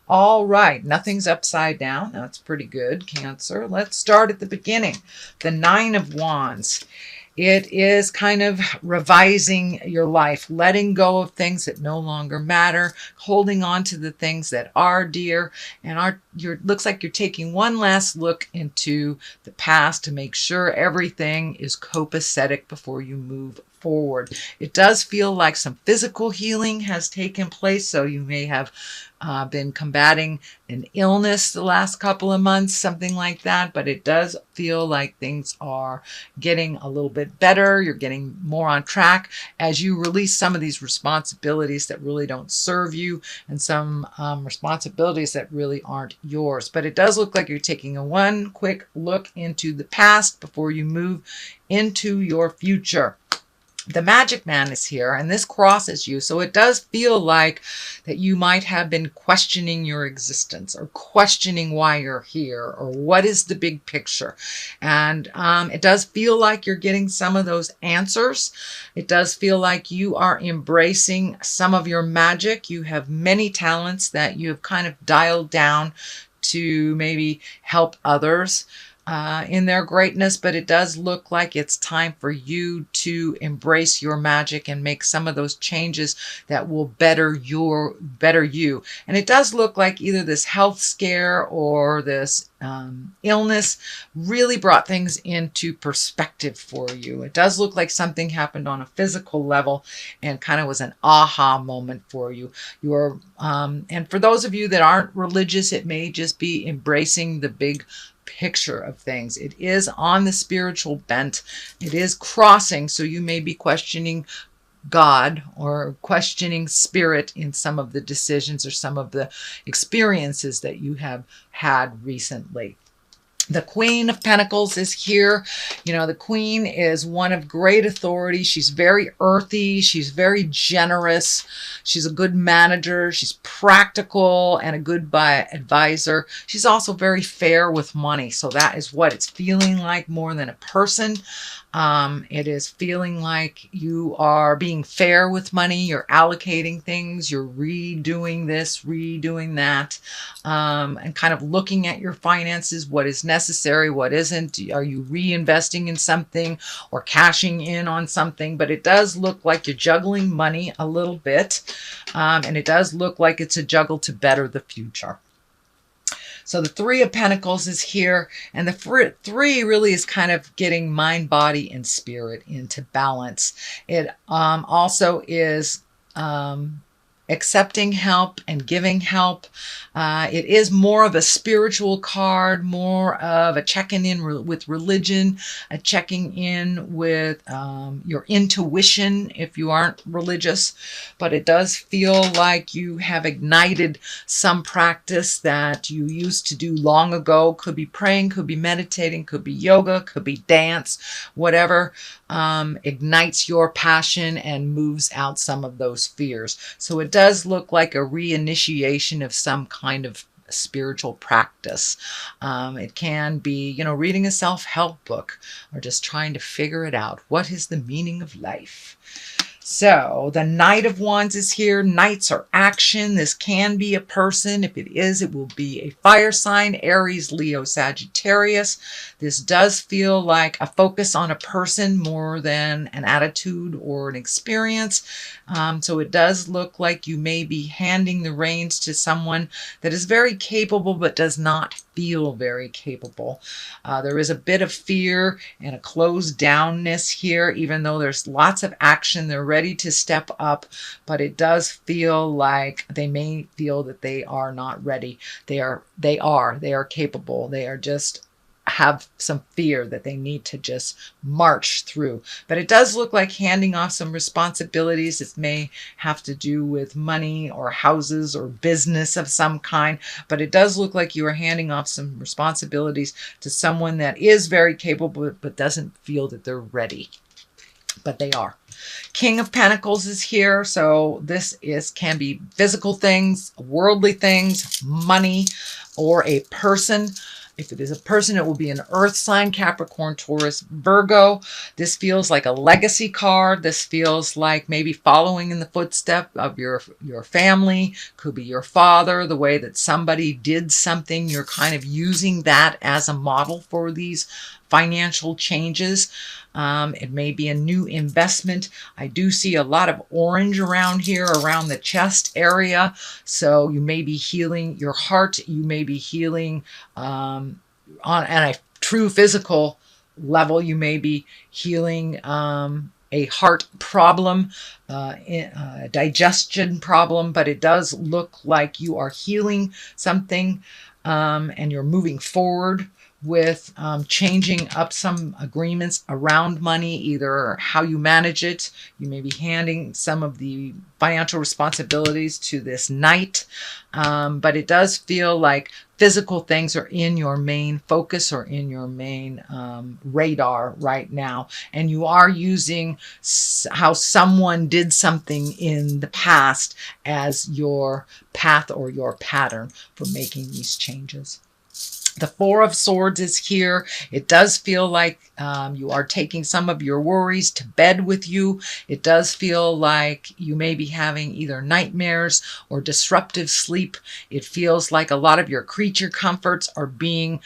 All right, nothing's upside down. That's pretty good, Cancer. Let's start at the beginning. The Nine of Wands. It is kind of revising your life, letting go of things that no longer matter, holding on to the things that are dear, and looks like you're taking one last look into the past to make sure everything is copacetic before you move forward. It does feel like some physical healing has taken place, so you may have been combating an illness the last couple of months, something like that, but it does feel like things are getting a little bit better. You're getting more on track as you release some of these responsibilities that really don't serve you and some responsibilities that really aren't yours. But it does look like you're taking a one quick look into the past before you move into your future. The Magic Man is here, and this crosses you, so it does feel like that you might have been questioning your existence or questioning why you're here or what is the big picture. And it does feel like you're getting some of those answers. It does feel like you are embracing some of your magic. You have many talents that you have kind of dialed down to maybe help others in their greatness, but it does look like it's time for you to embrace your magic and make some of those changes that will better you. And it does look like either this health scare or this illness really brought things into perspective for you. It does look like something happened on a physical level and kind of was an aha moment for you. You are, and for those of you that aren't religious, it may just be embracing the big picture of things. It is on the spiritual bent. It is crossing, so you may be questioning God or questioning spirit in some of the decisions or some of the experiences that you have had recently. The Queen of Pentacles is here. You know, the Queen is one of great authority. She's very earthy. She's very generous. She's a good manager. She's practical and a good advisor. She's also very fair with money. So that is what it's feeling like more than a person. It is feeling like you are being fair with money. You're allocating things. You're redoing this, redoing that, and kind of looking at your finances, what is necessary, what isn't. Are you reinvesting in something or cashing in on something? But it does look like you're juggling money a little bit, and it does look like it's a juggle to better the future. So the Three of Pentacles is here, and the three really is kind of getting mind, body, and spirit into balance. It also is accepting help and giving help. It is more of a spiritual card, more of a checking in with religion, a checking in with your intuition if you aren't religious. But it does feel like you have ignited some practice that you used to do long ago. Could be praying, could be meditating, could be yoga, could be dance, whatever ignites your passion and moves out some of those fears. So it does look like a reinitiation of some kind of spiritual practice. It can be, you know, reading a self-help book or just trying to figure it out. What is the meaning of life? So the Knight of Wands is here. Knights are action. This can be a person. If it is, it will be a fire sign, Aries, Leo, Sagittarius. This does feel like a focus on a person more than an attitude or an experience. So it does look like you may be handing the reins to someone that is very capable but does not feel very capable. There is a bit of fear and a closed downness here, even though there's lots of action. They're ready to step up, but it does feel like they may feel that they are not ready. They are capable. They are just have some fear that they need to just march through. But it does look like handing off some responsibilities. It may have to do with money or houses or business of some kind, but it does look like you are handing off some responsibilities to someone that is very capable but doesn't feel that they're ready. But they are. King of Pentacles is here. So this can be physical things, worldly things, money, or a person. If it is a person, it will be an earth sign, Capricorn, Taurus, Virgo. This feels like a legacy card. This feels like maybe following in the footsteps of your family. Could be your father, the way that somebody did something. You're kind of using that as a model for these financial changes. It may be a new investment. I do see a lot of orange around here, around the chest area. So you may be healing your heart. You may be healing on a true physical level. You may be healing a heart problem, a digestion problem, but it does look like you are healing something and you're moving forward with changing up some agreements around money, either how you manage it. You may be handing some of the financial responsibilities to this knight, but it does feel like physical things are in your main focus or in your main radar right now. And you are using how someone did something in the past as your path or your pattern for making these changes. The Four of Swords is here. It does feel like you are taking some of your worries to bed with you. It does feel like you may be having either nightmares or disruptive sleep. It feels like a lot of your creature comforts are being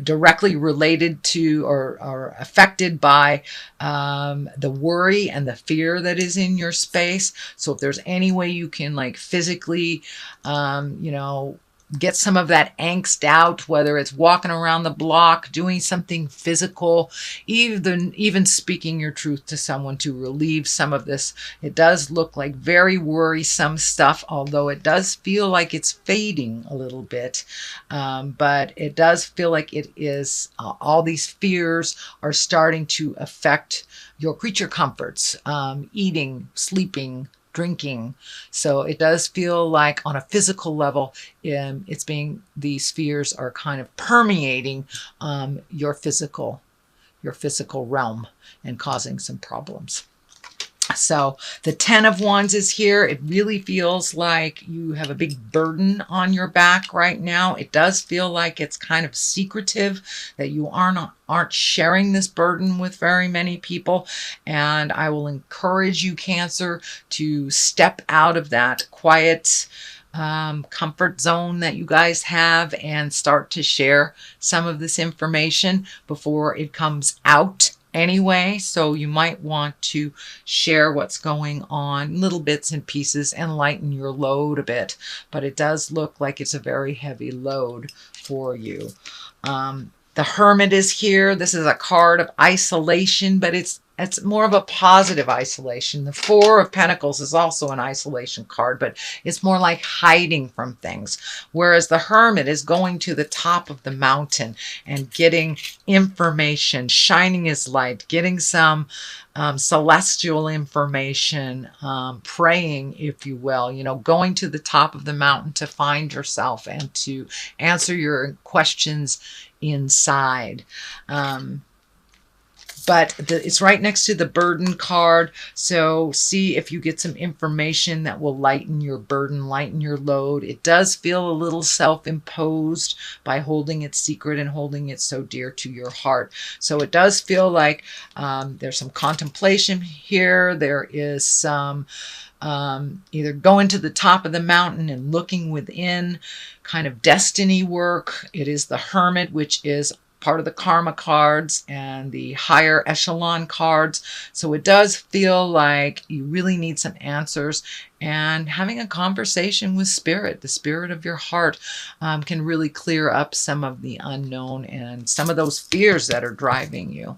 directly related to or affected by the worry and the fear that is in your space. So if there's any way you can like physically, get some of that angst out, whether it's walking around the block, doing something physical, even speaking your truth to someone to relieve some of this. It does look like very worrisome stuff, although it does feel like it's fading a little bit. But it does feel like it is, all these fears are starting to affect your creature comforts, eating, sleeping, drinking. So it does feel like on a physical level, these fears are kind of permeating your physical realm and causing some problems. So the Ten of Wands is here. It really feels like you have a big burden on your back right now. It does feel like it's kind of secretive, that you aren't sharing this burden with very many people. And I will encourage you, Cancer, to step out of that quiet comfort zone that you guys have and start to share some of this information before it comes out anyway. So you might want to share what's going on, little bits and pieces, and lighten your load a bit. But it does look like it's a very heavy load for you. The Hermit is here. This is a card of isolation, but it's more of a positive isolation. The Four of Pentacles is also an isolation card, but it's more like hiding from things. Whereas the Hermit is going to the top of the mountain and getting information, shining his light, getting some celestial information, praying, if you will, going to the top of the mountain to find yourself and to answer your questions inside. But it's right next to the burden card. So see if you get some information that will lighten your burden, lighten your load. It does feel a little self-imposed by holding it secret and holding it so dear to your heart. So it does feel like there's some contemplation here. There is some either going to the top of the mountain and looking within, kind of destiny work. It is the Hermit, which is part of the karma cards and the higher echelon cards. So it does feel like you really need some answers, and having a conversation with spirit, the spirit of your heart, can really clear up some of the unknown and some of those fears that are driving you.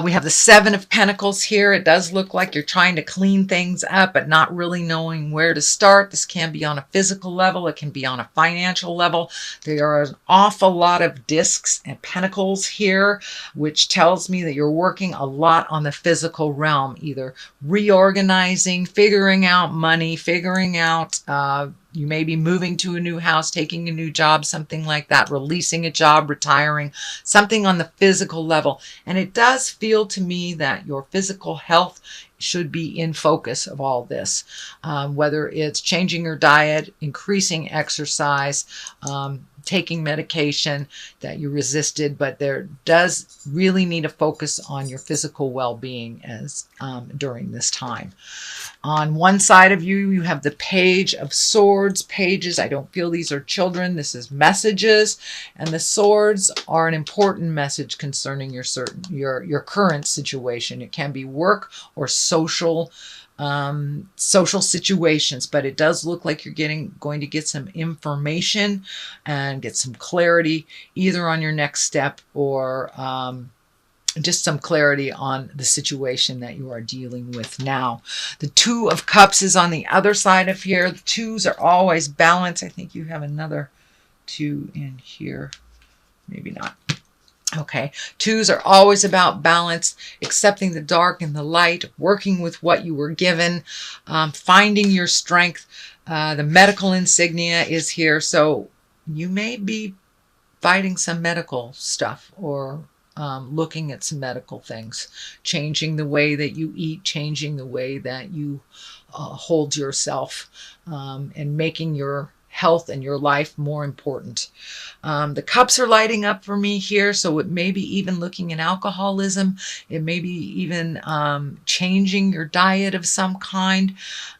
We have the Seven of Pentacles here. It does look like you're trying to clean things up, but not really knowing where to start. This can be on a physical level. It can be on a financial level. There are an awful lot of discs and pentacles here, which tells me that you're working a lot on the physical realm, either reorganizing, figuring out money, figuring out you may be moving to a new house, taking a new job, something like that, releasing a job, retiring, something on the physical level. And it does feel to me that your physical health should be in focus of all this, whether it's changing your diet, increasing exercise, taking medication that you resisted, but there does really need a focus on your physical well-being as during this time. On one side of you, you have the Page of Swords. Pages, I don't feel these are children. This is messages. And the swords are an important message concerning your current situation. It can be work or social situations, but it does look like you're going to get some information and get some clarity either on your next step or just some clarity on the situation that you are dealing with now. The Two of Cups is on the other side of here. The twos are always balanced. I think you have another two in here. Maybe not. Okay. Twos are always about balance, accepting the dark and the light, working with what you were given, finding your strength. The medical insignia is here. So you may be fighting some medical stuff or looking at some medical things, changing the way that you eat, changing the way that you hold yourself, and making your health and your life more important. The cups are lighting up for me here, so it may be even looking at alcoholism. It may be even changing your diet of some kind,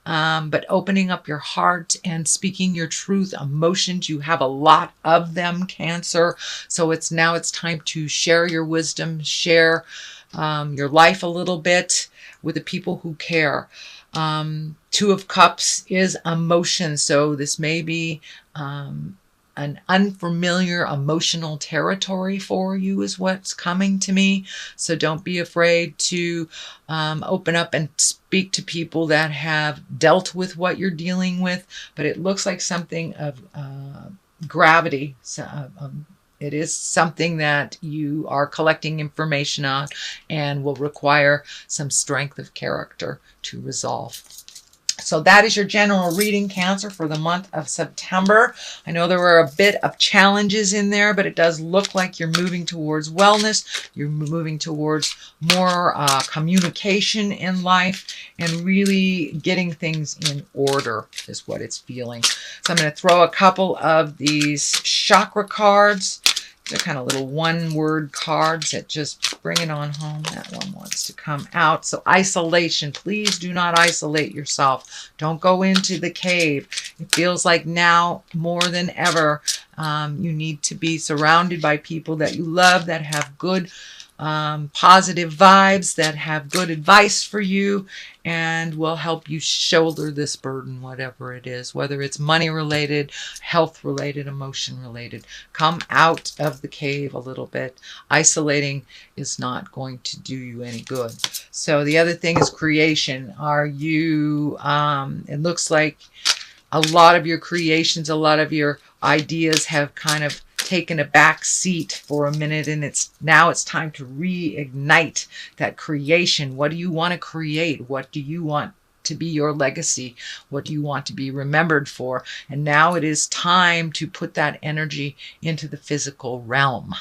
but opening up your heart and speaking your truth. Emotions, you have a lot of them, Cancer. So it's time to share your wisdom, share your life a little bit with the people who care. Two of Cups is emotion, so this may be an unfamiliar emotional territory for you is what's coming to me. So don't be afraid to open up and speak to people that have dealt with what you're dealing with, but it looks like something of gravity. So, it is something that you are collecting information on and will require some strength of character to resolve. So that is your general reading, Cancer, for the month of September. I know there were a bit of challenges in there, but it does look like you're moving towards wellness. You're moving towards more communication in life and really getting things in order is what it's feeling. So I'm going to throw a couple of these chakra cards. They're kind of little one-word cards that just bring it on home. That one wants to come out. So isolation. Please do not isolate yourself. Don't go into the cave. It feels like now more than ever you need to be surrounded by people that you love, that have good positive vibes, that have good advice for you and will help you shoulder this burden, whatever it is, whether it's money related, health related, emotion related. Come out of the cave a little bit. Isolating is not going to do you any good. So the other thing is creation. Are you, it looks like a lot of your creations, a lot of your ideas have kind of taken a back seat for a minute, and now it's time to reignite that creation. What do you want to create? What do you want to be your legacy? What do you want to be remembered for? And now it is time to put that energy into the physical realm.